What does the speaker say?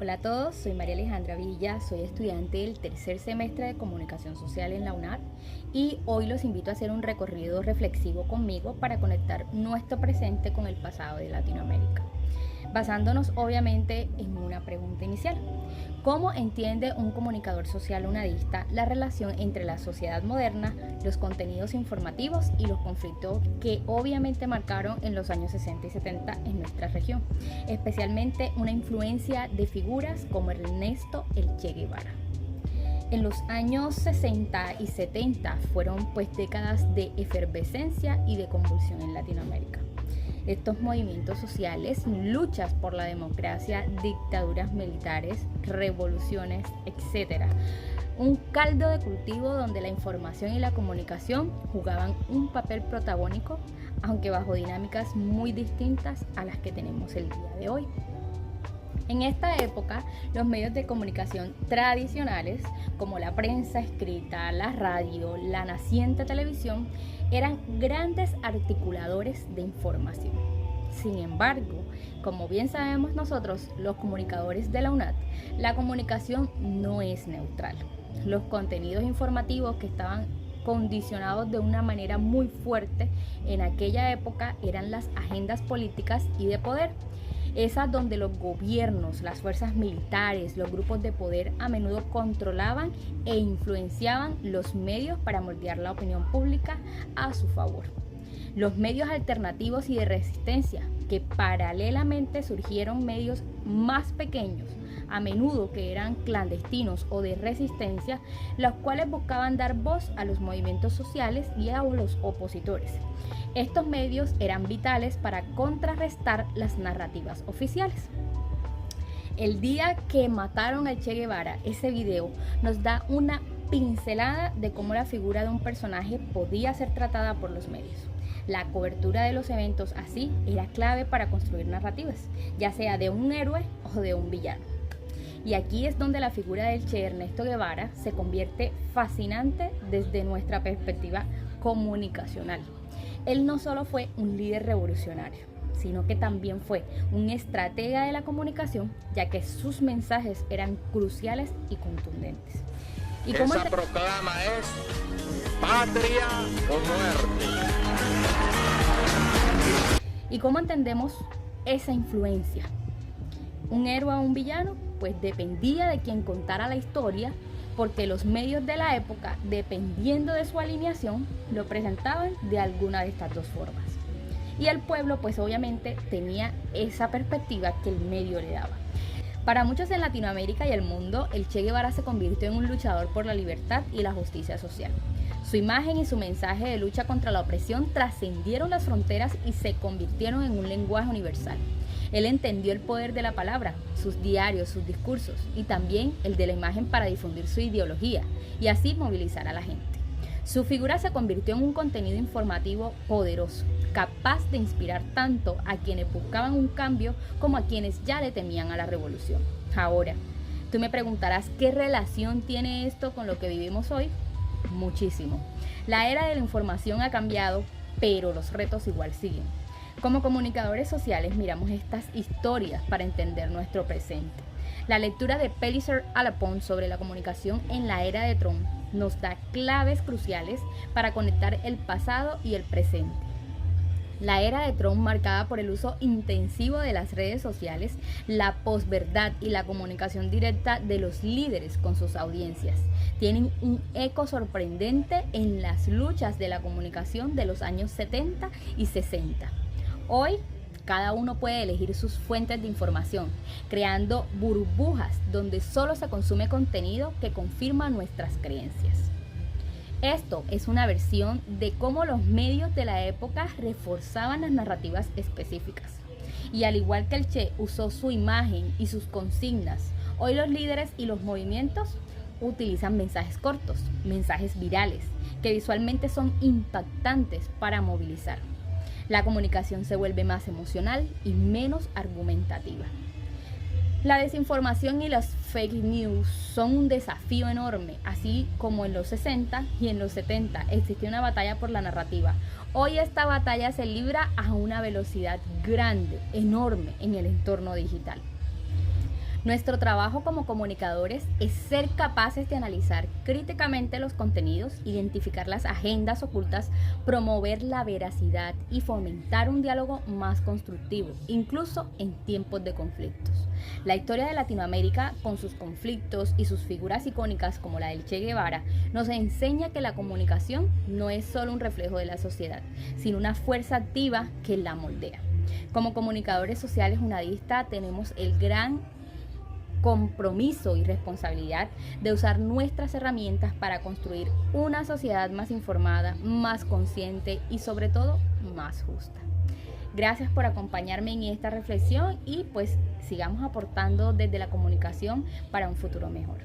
Hola a todos, soy María Alejandra Villa, soy estudiante del tercer semestre de Comunicación Social en la UNAD y hoy los invito a hacer un recorrido reflexivo conmigo para conectar nuestro presente con el pasado de Latinoamérica, basándonos obviamente en una pregunta inicial. ¿Cómo entiende un comunicador social unadista la relación entre la sociedad moderna, los contenidos informativos y los conflictos que obviamente marcaron en los años 60 y 70 en nuestra región, especialmente una influencia de figuras como Ernesto el Che Guevara? En los años 60 y 70 fueron décadas de efervescencia y de convulsión en Latinoamérica. Estos movimientos sociales, luchas por la democracia, dictaduras militares, revoluciones, etc. Un caldo de cultivo donde la información y la comunicación jugaban un papel protagónico, aunque bajo dinámicas muy distintas a las que tenemos el día de hoy. En esta época, los medios de comunicación tradicionales, como la prensa escrita, la radio, la naciente televisión, eran grandes articuladores de información. Sin embargo, como bien sabemos nosotros, los comunicadores de la UNAD, la comunicación no es neutral. Los contenidos informativos que estaban condicionados de una manera muy fuerte en aquella época eran las agendas políticas y de poder. Esas donde los gobiernos, las fuerzas militares, los grupos de poder a menudo controlaban e influenciaban los medios para moldear la opinión pública a su favor. Los medios alternativos y de resistencia, que paralelamente surgieron medios más pequeños, a menudo que eran clandestinos o de resistencia, los cuales buscaban dar voz a los movimientos sociales y a los opositores. Estos medios eran vitales para contrarrestar las narrativas oficiales. El día que mataron a Che Guevara, ese video nos da una pincelada de cómo la figura de un personaje podía ser tratada por los medios. La cobertura de los eventos así era clave para construir narrativas, ya sea de un héroe o de un villano. Y aquí es donde la figura del Che Ernesto Guevara se convierte fascinante desde nuestra perspectiva comunicacional. Él no solo fue un líder revolucionario, sino que también fue un estratega de la comunicación, ya que sus mensajes eran cruciales y contundentes. Esa proclama es patria o muerte. ¿Y cómo entendemos esa influencia? ¿Un héroe o un villano? Pues dependía de quien contara la historia, porque los medios de la época, dependiendo de su alineación, lo presentaban de alguna de estas dos formas. Y el pueblo, pues obviamente, tenía esa perspectiva que el medio le daba. Para muchos en Latinoamérica y el mundo, el Che Guevara se convirtió en un luchador por la libertad y la justicia social. Su imagen y su mensaje de lucha contra la opresión trascendieron las fronteras y se convirtieron en un lenguaje universal. Él entendió el poder de la palabra, sus diarios, sus discursos y también el de la imagen para difundir su ideología y así movilizar a la gente. Su figura se convirtió en un contenido informativo poderoso, capaz de inspirar tanto a quienes buscaban un cambio como a quienes ya le temían a la revolución. Ahora, tú me preguntarás, ¿qué relación tiene esto con lo que vivimos hoy? Muchísimo. La era de la información ha cambiado, pero los retos igual siguen. Como comunicadores sociales miramos estas historias para entender nuestro presente. La lectura de Pelisser Alapont sobre la comunicación en la era de Trump nos da claves cruciales para conectar el pasado y el presente. La era de Trump, marcada por el uso intensivo de las redes sociales, la posverdad y la comunicación directa de los líderes con sus audiencias, tienen un eco sorprendente en las luchas de la comunicación de los años 70 y 60. Hoy, cada uno puede elegir sus fuentes de información, creando burbujas donde solo se consume contenido que confirma nuestras creencias. Esto es una versión de cómo los medios de la época reforzaban las narrativas específicas. Y al igual que el Che usó su imagen y sus consignas, hoy los líderes y los movimientos utilizan mensajes cortos, mensajes virales, que visualmente son impactantes para movilizar. La comunicación se vuelve más emocional y menos argumentativa. La desinformación y las fake news son un desafío enorme, así como en los 60 y en los 70 existía una batalla por la narrativa. Hoy esta batalla se libra a una velocidad grande, enorme en el entorno digital. Nuestro trabajo como comunicadores es ser capaces de analizar críticamente los contenidos, identificar las agendas ocultas, promover la veracidad y fomentar un diálogo más constructivo, incluso en tiempos de conflictos. La historia de Latinoamérica, con sus conflictos y sus figuras icónicas como la del Che Guevara, nos enseña que la comunicación no es solo un reflejo de la sociedad, sino una fuerza activa que la moldea. Como comunicadores sociales unadistas tenemos el gran compromiso y responsabilidad de usar nuestras herramientas para construir una sociedad más informada, más consciente y sobre todo más justa. Gracias por acompañarme en esta reflexión y pues sigamos aportando desde la comunicación para un futuro mejor.